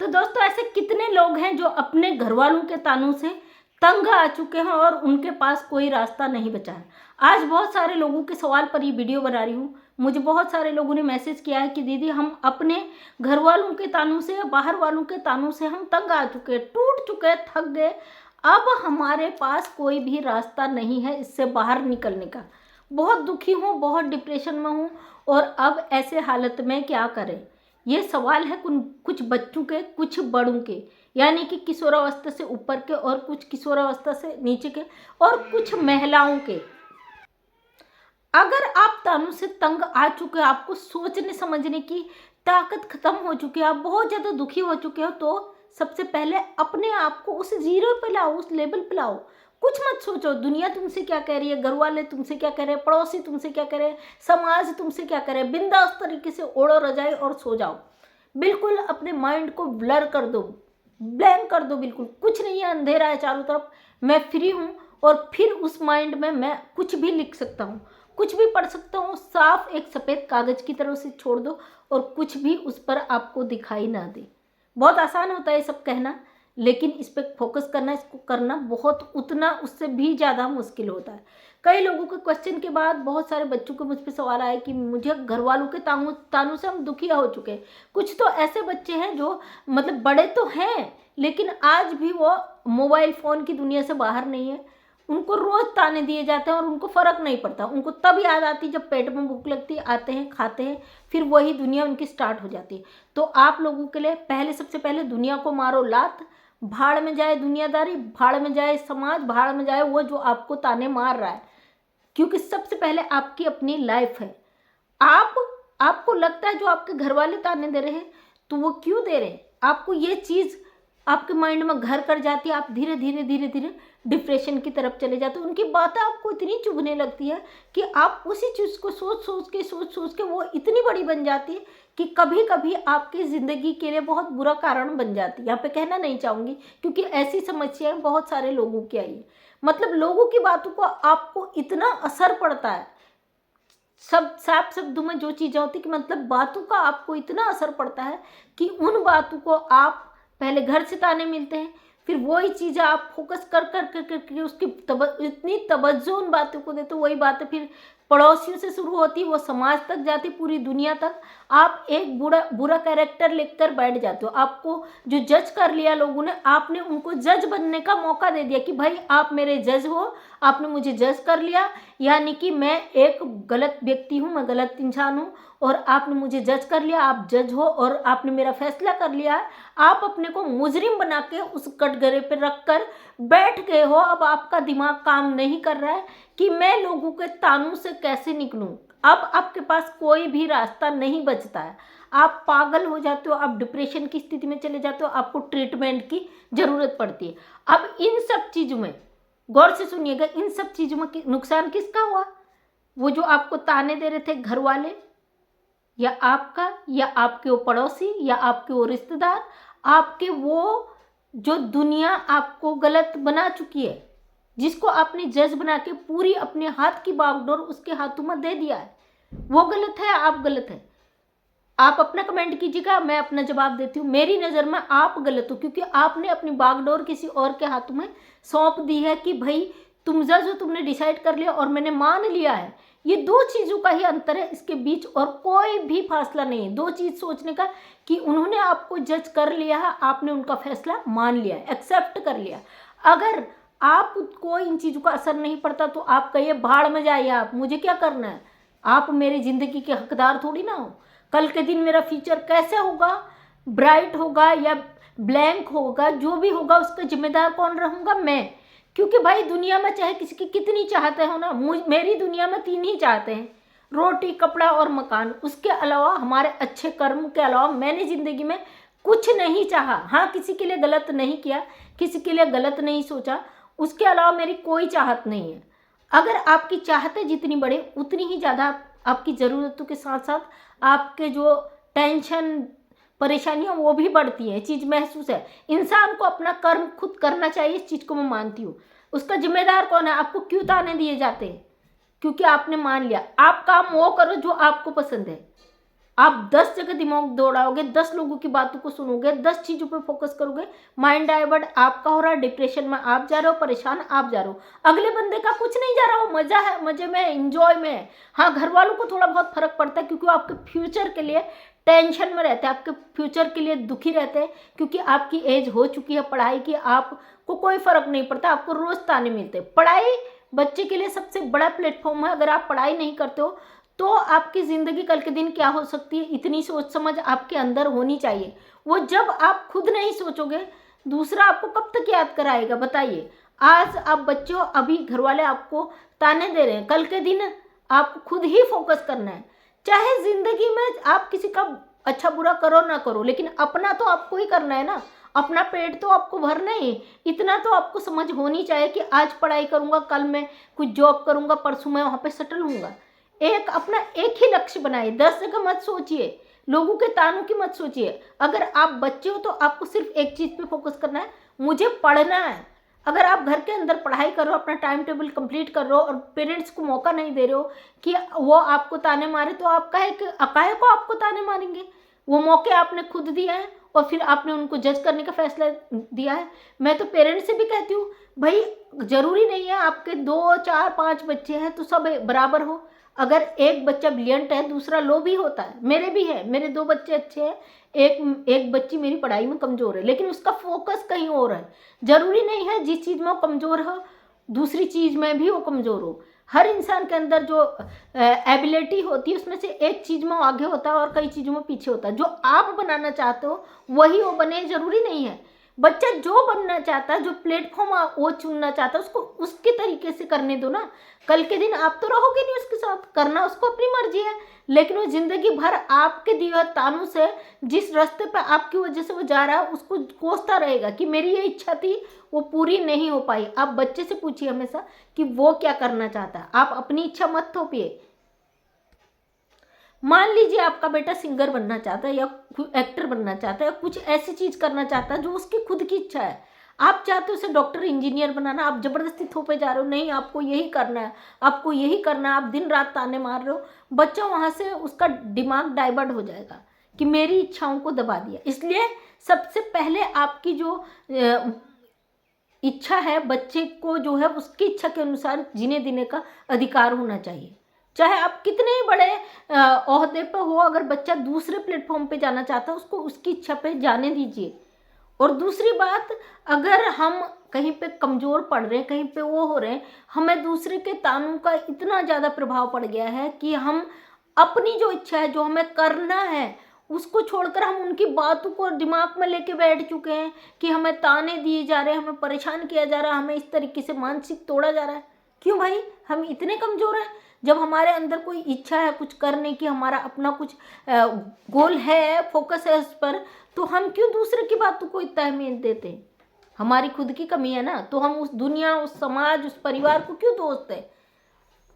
तो दोस्तों ऐसे कितने लोग हैं जो अपने घर वालों के तानों से तंग आ चुके हैं और उनके पास कोई रास्ता नहीं बचा है। आज बहुत सारे लोगों के सवाल पर ये वीडियो बना रही हूँ। मुझे बहुत सारे लोगों ने मैसेज किया है कि दीदी हम अपने घर वालों के तानों से या बाहर वालों के तानों से हम तंग आ चुके हैं, टूट चुके हैं, थक गए। अब हमारे पास कोई भी रास्ता नहीं है इससे बाहर निकलने का। बहुत दुखी हूँ, बहुत डिप्रेशन में हूँ और अब ऐसे हालत में क्या करें। ये सवाल है कुछ बच्चों के, कुछ बड़ों के, यानी कि किशोरावस्था से ऊपर के और कुछ किशोरावस्था से नीचे के और कुछ महिलाओं के। अगर आप तानों से तंग आ चुके हो, आपको सोचने समझने की ताकत खत्म हो चुकी है, आप बहुत ज़्यादा दुखी हो चुके हो, तो सबसे पहले अपने आप को उस जीरो पे लाओ, उस लेवल पे लाओ। कुछ मत सोचो दुनिया तुमसे क्या कह रही है, घर वाले तुमसे क्या कह रहे हैं, पड़ोसी तुमसे क्या कह रहे हैं, समाज तुमसे क्या कह रहे हैं। बिंदास तरीके से ओढ़ो रजाई और सो जाओ। बिल्कुल अपने माइंड को ब्लर कर दो, ब्लैंक कर दो। बिल्कुल कुछ नहीं है, अंधेरा है चारों तरफ, मैं फ्री हूँ और फिर उस माइंड में मैं कुछ भी लिख सकता हूँ, कुछ भी पढ़ सकता हूँ। साफ एक सफ़ेद कागज़ की तरह उसे छोड़ दो और कुछ भी उस पर आपको दिखाई ना दे। बहुत आसान होता है ये सब कहना, लेकिन इस पर फोकस करना, इसको करना बहुत उतना उससे भी ज़्यादा मुश्किल होता है। कई लोगों के क्वेश्चन के बाद बहुत सारे बच्चों के मुझ पर सवाल आए कि मुझे घर वालों के तानों से हम दुखिया हो चुके हैं। कुछ तो ऐसे बच्चे हैं जो मतलब बड़े तो हैं लेकिन आज भी वो मोबाइल फ़ोन की दुनिया से बाहर नहीं है। उनको रोज़ ताने दिए जाते हैं और उनको फ़र्क नहीं पड़ता। उनको तब याद आती जब पेट में भूख लगती है, आते हैं, खाते हैं, फिर वही दुनिया उनकी स्टार्ट हो जाती है। तो आप लोगों के लिए सबसे पहले दुनिया को मारो लात। भाड़ में जाए दुनियादारी, भाड़ में जाए समाज, भाड़ में जाए वो जो आपको ताने मार रहा है, क्योंकि सबसे पहले आपकी अपनी लाइफ है। आपको लगता है जो आपके घर वाले ताने दे रहे हैं, तो वो क्यों दे रहे हैं, आपको ये चीज़ आपके माइंड में घर कर जाती है। आप धीरे धीरे धीरे धीरे डिप्रेशन की तरफ चले जाते हो। उनकी बातें आपको इतनी चुभने लगती है कि आप उसी चीज़ को सोच सोच के वो इतनी बड़ी बन जाती है कि कभी कभी आपकी ज़िंदगी के लिए बहुत बुरा कारण बन जाती है। यहाँ पे कहना नहीं चाहूँगी क्योंकि ऐसी समस्याएं बहुत सारे लोगों की आई है। मतलब लोगों की बातों को आपको इतना असर पड़ता है, सब साफ शब्दों में जो चीज़ें होती कि मतलब बातों का आपको इतना असर पड़ता है कि उन बातों को आप पहले घर से ताने मिलते हैं, फिर वही चीज़ें आप फोकस कर कर कर कर उसकी इतनी तवज्जो उन बातों को देते हो, वही बातें फिर पड़ोसियों से शुरू होती, वो समाज तक जाती, पूरी दुनिया तक। आप एक बुरा कैरेक्टर लेकर बैठ जाते हो। आपको जो जज कर लिया लोगों ने, आपने उनको जज बनने का मौका दे दिया कि भाई आप मेरे जज हो, आपने मुझे जज कर लिया, यानी कि मैं एक गलत व्यक्ति हूँ, मैं गलत इंसान हूँ और आपने मुझे जज कर लिया। आप जज हो और आपने मेरा फैसला कर लिया है। आप अपने को मुजरिम बना के उस कटघरे पर रख कर बैठ गए हो। अब आपका दिमाग काम नहीं कर रहा है कि मैं लोगों के तानों से कैसे निकलूं। अब आपके पास कोई भी रास्ता नहीं बचता है। आप पागल हो जाते हो, आप डिप्रेशन की स्थिति में चले जाते हो, आपको ट्रीटमेंट की ज़रूरत पड़ती है। अब इन सब चीज़ों में गौर से सुनिएगा, इन सब चीज़ों में नुकसान किसका हुआ? वो जो आपको ताने दे रहे थे घर वाले, या आपका, या आपके वो पड़ोसी, या आपके वो रिश्तेदार, आपके वो जो दुनिया आपको गलत बना चुकी है, जिसको आपने जज बना के पूरी अपने हाथ की बागडोर उसके हाथों में दे दिया है, वो गलत है, आप गलत है। आप अपना कमेंट कीजिएगा, मैं अपना जवाब देती हूँ। मेरी नज़र में आप गलत हो क्योंकि आपने अपनी बागडोर किसी और के हाथों में सौंप दी है कि भाई तुम जज हो, तुमने डिसाइड कर लिया और मैंने मान लिया है। ये दो चीज़ों का ही अंतर है, इसके बीच और कोई भी फासला नहीं है। दो चीज़ सोचने का कि उन्होंने आपको जज कर लिया है, आपने उनका फैसला मान लिया, एक्सेप्ट कर लिया। अगर आपको इन चीज़ों का असर नहीं पड़ता तो आप कहिए भाड़ में जाइए, आप मुझे क्या करना है, आप मेरी ज़िंदगी के हकदार थोड़ी ना हो। कल के दिन मेरा फ्यूचर कैसे होगा, ब्राइट होगा या ब्लैंक होगा, जो भी होगा उसका जिम्मेदार कौन रहूँगा? मैं। क्योंकि भाई दुनिया में चाहे किसी की कितनी चाहते हो ना, मेरी दुनिया में 3 ही चाहते हैं, रोटी, कपड़ा और मकान। उसके अलावा हमारे अच्छे कर्म के अलावा मैंने ज़िंदगी में कुछ नहीं चाहा। हाँ, किसी के लिए गलत नहीं किया, किसी के लिए गलत नहीं सोचा, उसके अलावा मेरी कोई चाहत नहीं है। अगर आपकी चाहतें जितनी बढ़े उतनी ही ज़्यादा आपकी ज़रूरतों के साथ साथ आपके जो टेंशन परेशानियाँ वो भी बढ़ती है। चीज़ महसूस है। इंसान को अपना कर्म खुद करना चाहिए, इस चीज़ को मैं मानती हूँ। उसका जिम्मेदार कौन है? आपको क्यों ताने दिए जाते हैं? क्योंकि आपने मान लिया। आप काम वो करो जो आपको पसंद है। आप 10 जगह दिमाग दौड़ाओगे, 10 लोगों की बातों को सुनोगे, 10 चीज़ों पे फोकस करोगे, माइंड डाइवर्ट आपका हो रहा है, डिप्रेशन में आप जा रहे हो, परेशान आप जा रहे हो। अगले बंदे का कुछ नहीं जा रहा, वो मज़ा है, मज़े में, एंजॉय में है। हाँ, घर वालों को थोड़ा बहुत फर्क पड़ता है क्योंकि वो आपके फ्यूचर के लिए टेंशन में रहते हैं, आपके फ्यूचर के लिए दुखी रहते हैं, क्योंकि आपकी एज हो चुकी है पढ़ाई की, आपको कोई फर्क नहीं पड़ता, आपको रोज़ ताने मिलते हैं। पढ़ाई बच्चे के लिए सबसे बड़ा प्लेटफॉर्म है। अगर आप पढ़ाई नहीं करते हो तो आपकी ज़िंदगी कल के दिन क्या हो सकती है, इतनी सोच समझ आपके अंदर होनी चाहिए। वो जब आप खुद नहीं सोचोगे, दूसरा आपको कब तक याद कराएगा, बताइए। आज आप बच्चे हो, अभी घर वाले आपको ताने दे रहे हैं, कल के दिन आपको खुद ही फोकस करना है। चाहे ज़िंदगी में आप किसी का अच्छा बुरा करो ना करो, लेकिन अपना तो आपको ही करना है ना, अपना पेट तो आपको भरना ही। इतना तो आपको समझ होनी चाहिए कि आज पढ़ाई करूँगा, कल मैं कुछ जॉब करूँगा, परसों मैं वहाँ पे सेटल होऊंगा। अपना एक ही लक्ष्य बनाइए, 10 जगह मत सोचिए, लोगों के तानों की मत सोचिए। अगर आप बच्चे हो तो आपको सिर्फ एक चीज़ पे फोकस करना है, मुझे पढ़ना है। अगर आप घर के अंदर पढ़ाई कर रहे हो, अपना टाइम टेबल कंप्लीट कर रहे हो और पेरेंट्स को मौका नहीं दे रहे हो कि वो आपको ताने मारे, तो आप काहे को आपको ताने मारेंगे। वो मौके आपने खुद दिए हैं और फिर आपने उनको जज करने का फैसला दिया है। मैं तो पेरेंट्स से भी कहती हूँ, भाई ज़रूरी नहीं है आपके 2 4 5 बच्चे हैं तो सब बराबर हो। अगर एक बच्चा ब्रिलियंट है, दूसरा लो भी होता है। मेरे भी है, मेरे 2 बच्चे अच्छे हैं, एक बच्ची मेरी पढ़ाई में कमज़ोर है, लेकिन उसका फोकस कहीं और है। ज़रूरी नहीं है जिस चीज़ में वो कमज़ोर हो दूसरी चीज़ में भी वो कमज़ोर हो। हर इंसान के अंदर जो एबिलिटी होती है उसमें से एक चीज़ में वो आगे होता है और कई चीज़ों में पीछे होता है। जो आप बनाना चाहते हो वही वो बने, ज़रूरी नहीं है। बच्चा जो बनना चाहता है, जो प्लेटफॉर्म वो चुनना चाहता है, उसको उसके तरीके से करने दो ना। कल के दिन आप तो रहोगे नहीं उसके साथ, करना उसको अपनी मर्जी है, लेकिन वो जिंदगी भर आपके दिए हुए तानों से, जिस रास्ते पे आपकी वजह से वो जा रहा है, उसको कोसता रहेगा कि मेरी ये इच्छा थी वो पूरी नहीं हो पाई। आप बच्चे से पूछिए हमेशा कि वो क्या करना चाहता है, आप अपनी इच्छा मत थोपिए। मान लीजिए आपका बेटा सिंगर बनना चाहता है या एक्टर बनना चाहता है या कुछ ऐसी चीज़ करना चाहता है जो उसकी खुद की इच्छा है। आप चाहते हो उसे डॉक्टर इंजीनियर बनाना, आप ज़बरदस्ती थोपे जा रहे हो, नहीं आपको यही करना है, आपको यही करना है, आप दिन रात ताने मार रहे हो। बच्चा वहाँ से उसका दिमाग डाइवर्ट हो जाएगा कि मेरी इच्छाओं को दबा दिया। इसलिए सबसे पहले आपकी जो इच्छा है, बच्चे को जो है उसकी इच्छा के अनुसार जीने देने का अधिकार होना चाहिए। चाहे आप कितने ही बड़े ओहदे पे हो, अगर बच्चा दूसरे प्लेटफॉर्म पे जाना चाहता है उसको उसकी इच्छा पे जाने दीजिए। और दूसरी बात, अगर हम कहीं पे कमज़ोर पड़ रहे हैं, कहीं पे वो हो रहे हैं, हमें दूसरे के तानों का इतना ज़्यादा प्रभाव पड़ गया है कि हम अपनी जो इच्छा है, जो हमें करना है, उसको छोड़कर हम उनकी बातों को दिमाग में लेके बैठ चुके हैं कि हमें ताने दिए जा रहे हैं, हमें परेशान किया जा रहा है, हमें इस तरीके से मानसिक तोड़ा जा रहा है। क्यों भाई, हम इतने कमज़ोर हैं? जब हमारे अंदर कोई इच्छा है कुछ करने की, हमारा अपना कुछ गोल है, फोकस है उस पर, तो हम क्यों दूसरे की बातों को इतना अहमियत देते हैं? हमारी खुद की कमी है ना, तो हम उस दुनिया, उस समाज, उस परिवार को क्यों दोष दें?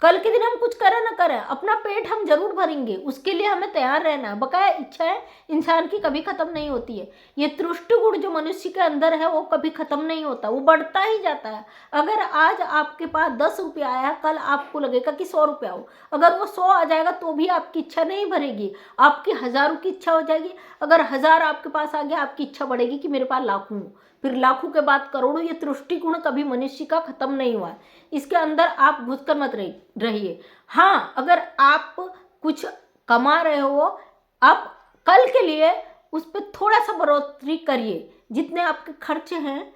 कल के दिन हम कुछ करें ना करें, अपना पेट हम जरूर भरेंगे, उसके लिए हमें तैयार रहना है। बकाया इच्छाएं इंसान की कभी खत्म नहीं होती है। ये तृष्टि गुण जो मनुष्य के अंदर है वो कभी खत्म नहीं होता, वो बढ़ता ही जाता है। अगर आज आपके पास 10 रुपया आया, कल आपको लगेगा कि 100 रुपया हो। अगर वो 100 आ जाएगा तो भी आपकी इच्छा नहीं भरेगी, आपकी हज़ारों की इच्छा हो जाएगी। अगर 1000 आपके पास आ गया, आपकी इच्छा बढ़ेगी कि मेरे पास लाखों हो, फिर लाखों के बाद करोड़ों। ये तृष्टि गुण कभी मनुष्य का खत्म नहीं हुआ है, इसके अंदर आप घुसकर मत रहिए। हाँ, अगर आप कुछ कमा रहे हो, आप कल के लिए उस पर थोड़ा सा बढ़ोतरी करिए। जितने आपके खर्च हैं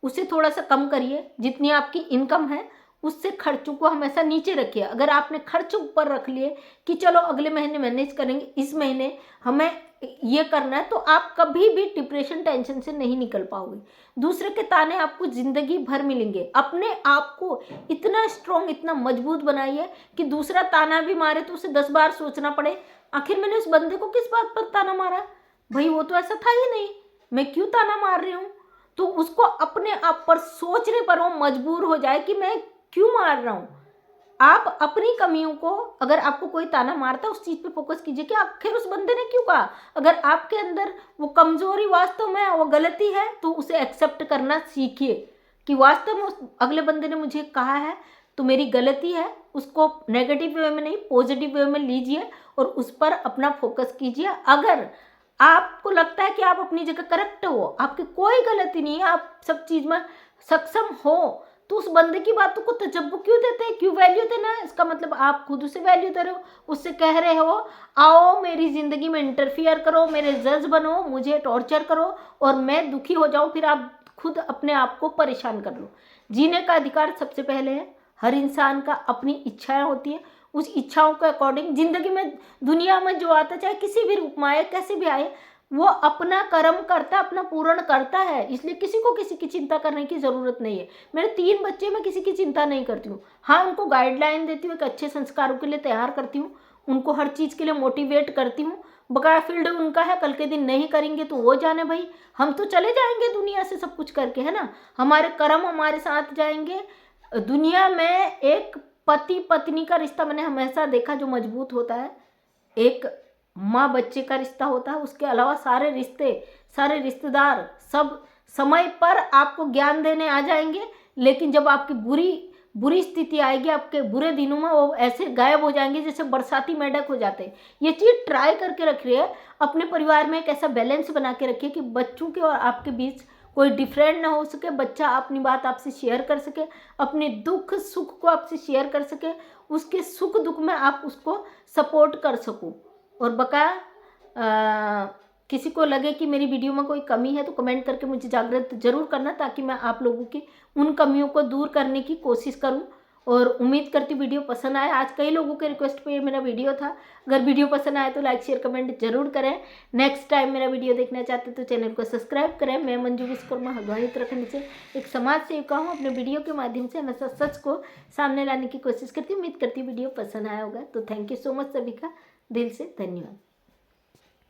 उसे थोड़ा सा कम करिए, जितनी आपकी इनकम है उससे खर्चों को हमेशा नीचे रखिए। अगर आपने खर्च ऊपर रख लिए कि चलो अगले महीने मैनेज करेंगे, इस महीने हमें ये करना है, तो आप कभी भी डिप्रेशन, टेंशन से नहीं निकल पाओगे। दूसरे के ताने आपको ज़िंदगी भर मिलेंगे। अपने आप को इतना स्ट्रॉन्ग, इतना मजबूत बनाइए कि दूसरा ताना भी मारे तो उसे 10 बार सोचना पड़े, आखिर मैंने उस बंदे को किस बात पर ताना मारा, भाई वो तो ऐसा था ही नहीं, मैं क्यों ताना मार रही हूँ। तो उसको अपने आप पर सोचने पर वो मजबूर हो जाए कि मैं क्यों मार रहा हूँ। आप अपनी कमियों को, अगर आपको कोई ताना मारता है, उस चीज़ पे फोकस कीजिए कि आखिर उस बंदे ने क्यों कहा। अगर आपके अंदर वो कमजोरी वास्तव में वो गलती है तो उसे एक्सेप्ट करना सीखिए कि वास्तव में उस अगले बंदे ने मुझे कहा है तो मेरी गलती है, उसको नेगेटिव वे में नहीं पॉजिटिव वे में लीजिए और उस पर अपना फोकस कीजिए। अगर आपको लगता है कि आप अपनी जगह करेक्ट हो, आपकी कोई गलती नहीं है, आप सब चीज़ में सक्षम हो, तो उस बंदे की बातों को तजब्बो क्यों देते हैं, क्यों वैल्यू देना है? इसका मतलब आप खुद उसे वैल्यू दे रहे हो, उससे कह रहे हो आओ मेरी ज़िंदगी में इंटरफियर करो, मेरे जज बनो, मुझे टॉर्चर करो और मैं दुखी हो जाऊं, फिर आप खुद अपने आप को परेशान कर लो। जीने का अधिकार सबसे पहले है। हर इंसान का अपनी इच्छाएं होती हैं, उस इच्छाओं के अकॉर्डिंग ज़िंदगी में दुनिया में जो आता चाहे किसी भी रूप में आए, कैसे भी आए, वो अपना कर्म करता है, अपना पूर्ण करता है। इसलिए किसी को किसी की चिंता करने की ज़रूरत नहीं है। मेरे 3 बच्चे, मैं किसी की चिंता नहीं करती हूँ। हाँ, उनको गाइडलाइन देती हूँ, एक अच्छे संस्कारों के लिए तैयार करती हूँ, उनको हर चीज़ के लिए मोटिवेट करती हूँ। बकाया फील्ड उनका है, कल के दिन नहीं करेंगे तो वो जाने भाई, हम तो चले जाएंगे दुनिया से सब कुछ करके, है ना। हमारे कर्म हमारे साथ जाएंगे। दुनिया में एक पति पत्नी का रिश्ता मैंने हमेशा देखा जो मजबूत होता है, एक माँ बच्चे का रिश्ता होता है। उसके अलावा सारे रिश्ते, सारे रिश्तेदार सब समय पर आपको ज्ञान देने आ जाएंगे, लेकिन जब आपकी बुरी स्थिति आएगी, आपके बुरे दिनों में, वो ऐसे गायब हो जाएंगे जैसे बरसाती मेंढक हो जाते हैं। ये चीज़ ट्राई करके रखिए, अपने परिवार में एक ऐसा बैलेंस बना के रखिए कि बच्चों के और आपके बीच कोई डिफरेंट ना हो सके, बच्चा अपनी बात आपसे शेयर कर सके, अपने दुख सुख को आपसे शेयर कर सके, उसके सुख दुख में आप उसको सपोर्ट कर सको। और बकाया किसी को लगे कि मेरी वीडियो में कोई कमी है तो कमेंट करके मुझे जागृत जरूर करना, ताकि मैं आप लोगों की उन कमियों को दूर करने की कोशिश करूं। और उम्मीद करती वीडियो पसंद आए। आज कई लोगों के रिक्वेस्ट पे मेरा वीडियो था। अगर वीडियो पसंद आए तो लाइक शेयर कमेंट जरूर करें। नेक्स्ट टाइम मेरा वीडियो देखना चाहते तो चैनल को सब्सक्राइब करें। मैं मंजू विश्वकर्मा हल्द्वानी उत्तराखंड से एक समाज सेविका हूँ। अपने वीडियो के माध्यम से हमेशा सच को सामने लाने की कोशिश करती हूँ। उम्मीद करती हूँ वीडियो पसंद आया होगा। तो थैंक यू सो मच, सभी का दिल से धन्यवाद।